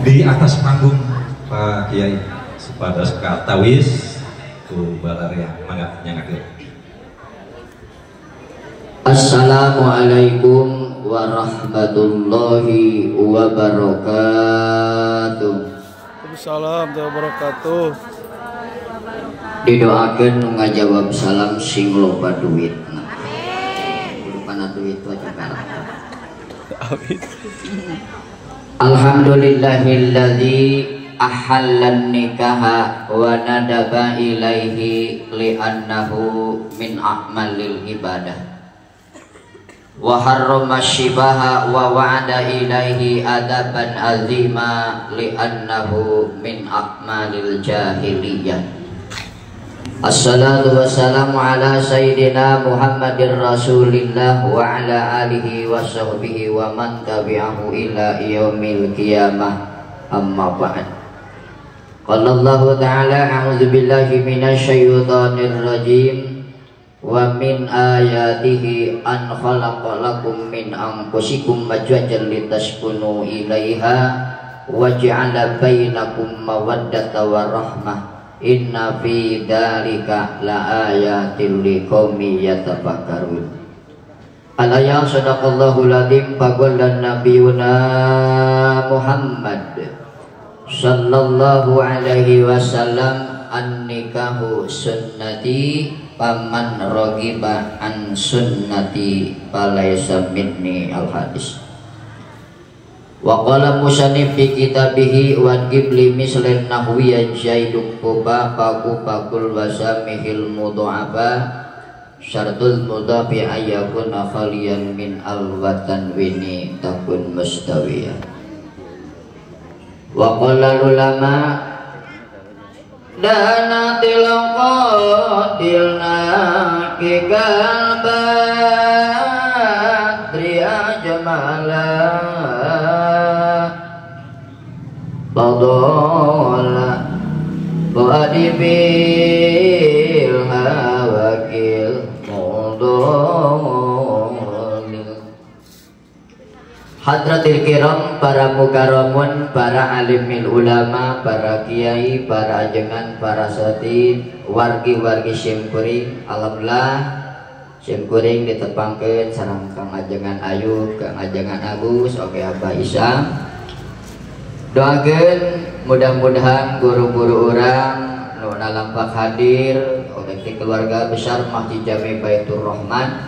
di atas panggung Pak Kiai supados katawis ku balaria mangga nyangkeun. Assalamualaikum warahmatullahi wabarakatuh. Waalaikumsalam warahmatullahi wabarakatuh. Didoakeun nu ngajawab salam sing loba duitna. Rupana duit wajib barokah. Amin. Alhamdulillahilladzi ahallan nikaha wa nadaba ilaihi li'annahu min a'malil ibadah wa harrama shibaha wa wa'ada ilaihi adaban azima li'annahu min a'malil jahiliyah. Assalatu wassalamu ala sayyidina Muhammadir Rasulillah wa ala alihi wa sahbihi wa man tabi'ahu ila yaumil qiyamah. Amma ba'd. Qala Allah ta'ala a'udzu billahi minasy syaithanir rajim. Wa min ayatihi an khalaqa lakum min anfusikum azwajan litaskunu ilaiha wa ja'ala bainakum mawaddatan wa rahmah. Inna fi dzalika laayatil liqaumin yatafakkarun. Al-ayat sadaqallahul adzim. Faqala nabiyuna Muhammad sallallahu alaihi wasallam an-nikahu sunnati faman raghiba an sunnati falaysa minni al-hadis. Wa qala musannif fi kitabihi wa qibli mislin nahwiyan jaiduk quba faqul wasamihil mudha'afa syartul mudhafi ayyakuna khaliyan min alwatan wini takun mustawiyah. Wa qala ulama danatil qatilna kikal badri ajmala Badola Badibil hawakil mudolil. Hadratil kiram, para mukaramun, para alimil ulama, para kiai, para ajengan, para satid, wargi-wargi simkuring. Alhamdulillah simkuring ditepangkeun sareng Kang Ajengan Ayub, Kang Ajengan Agus, oke Abah Isam. Doakeun mudah-mudahan guru-guru orang nu lampak hadir oleh keluarga besar Masjid Jami Baitur Rahman,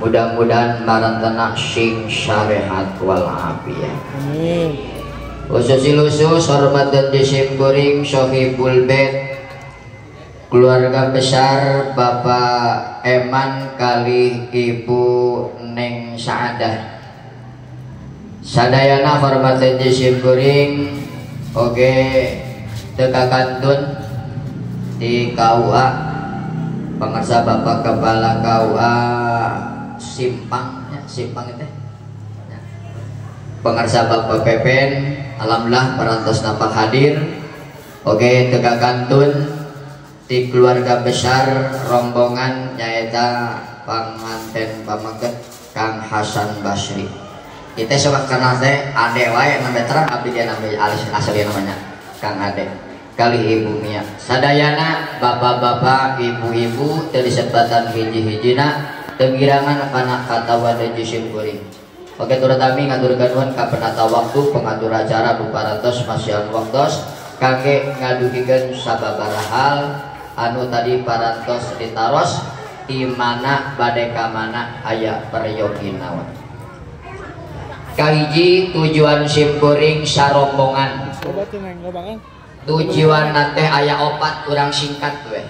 mudah-mudahan marantana sing syariat wal afiyah. Amin. Khusus hormat dan disimkuring Sohibul Bait, keluarga besar Bapak Eman kali Ibu Neng Saadah. Sadayana hormatan disimkuring oge tekakantun di KUA pangarsa Bapak Kepala KUA Simpang ya, Simpang itu ya. Pangarsa Bapak Pepen, alhamdulillah parantos nampak hadir. Oge tekakantun di keluarga besar rombongan nyaeta panganten pamaget Kang Hasan Basri. Kita coba kenal teh ade wae nu veteran abdi dia namanya asli namanya Kang Ade kali Ibu Mia. Sadayana bapak-bapak, ibu-ibu teu disebatan hiji-hijina tegirangan kana katawa jisim kuring. Oke turut kami ngaturkeun nuhun ka penata waktu, pengatur acara buparantos masiehan waktos kangge ngaduhikeun sababaraha hal anu tadi parantos ditaros di mana bade ka mana aya peryoginna. Kahiji tujuan simkuring sarombongan. Tujuan nate aya opat urang singkat we.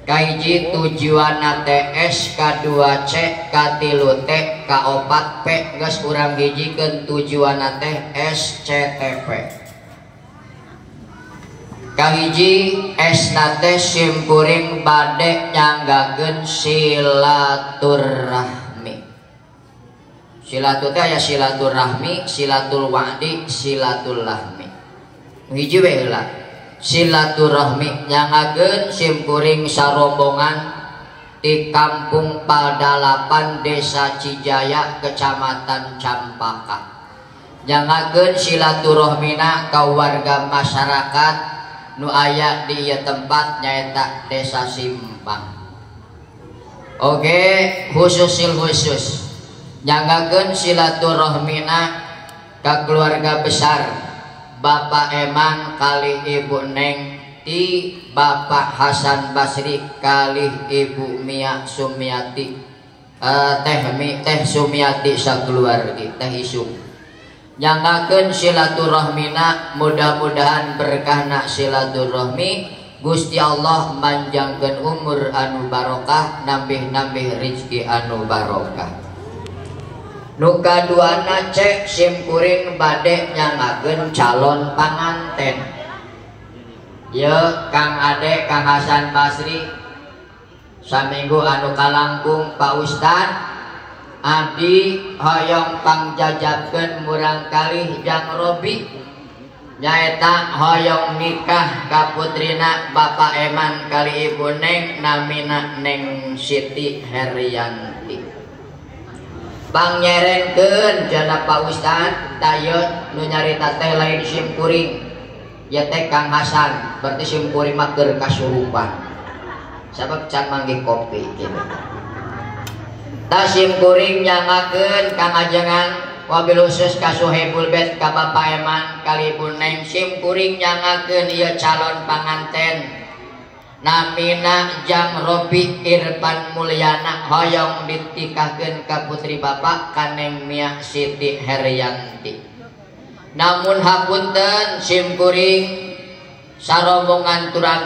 Kahiji tujuan nate S, K2 C, K3 T, K4 P geus urang hijikeun tujuan nate SCTP. Kahiji S nate simkuring bade nyanggakeun silaturahmi. Silatul teh aya silaturahmi, silatul wa'di, silatul lahmi. Hiji we heula. Silaturahmi nyangakeun simkuring sarombongan di Kampung Padalapan, Desa Cijaya, Kecamatan Campaka. nyangakeun silaturahmina ka warga masyarakat nu aya di ieu tempat nyaeta Desa Simpang. Oke, khusus nyangakeun silaturahmina ka keluarga besar Bapak Eman kalih Ibu Neng ti Bapak Hasan Basri kalih Ibu Mia Sumiati, Teh Sumiati sakeluargi Teh Isung. Nyangakeun silaturahmina mudah-mudahan berkahna silaturahmi Gusti Allah manjangkeun umur anu barokah, nambih-nambih rezeki anu barokah. Nu kaduana cek simkuring bade nyangakeun calon panganten. Ye Kang Ade Kang Hasan Basri saminggu anu kalangkung Pak Ustad abdi hoyong pangjajabkeun murang kalih Jang Robi nyaeta hoyong nikah ka putrina Bapak Eman kali Ibu Neng namina Neng Siti Herianti. Pangnyerenkeun jana Pak Ustad tayeu nu nyarita teh lain simkuring ya teh Kang Hasan berarti simkuring mah keur kasurupan sabab can manggih kopi kitu. Ta simkuring nyangakeun Kang Ajengan wabil khusus ka Suhaibul Bet ka Bapak Eman kali Ibu Neng simkuring nyangakeun ieu calon panganten namina Jang Robi Irfan Mulyana hoyong ditikahkeun ka putri Bapak Kaneng Mia Siti Herianti. Namun hapunten simkuring sarombongan turang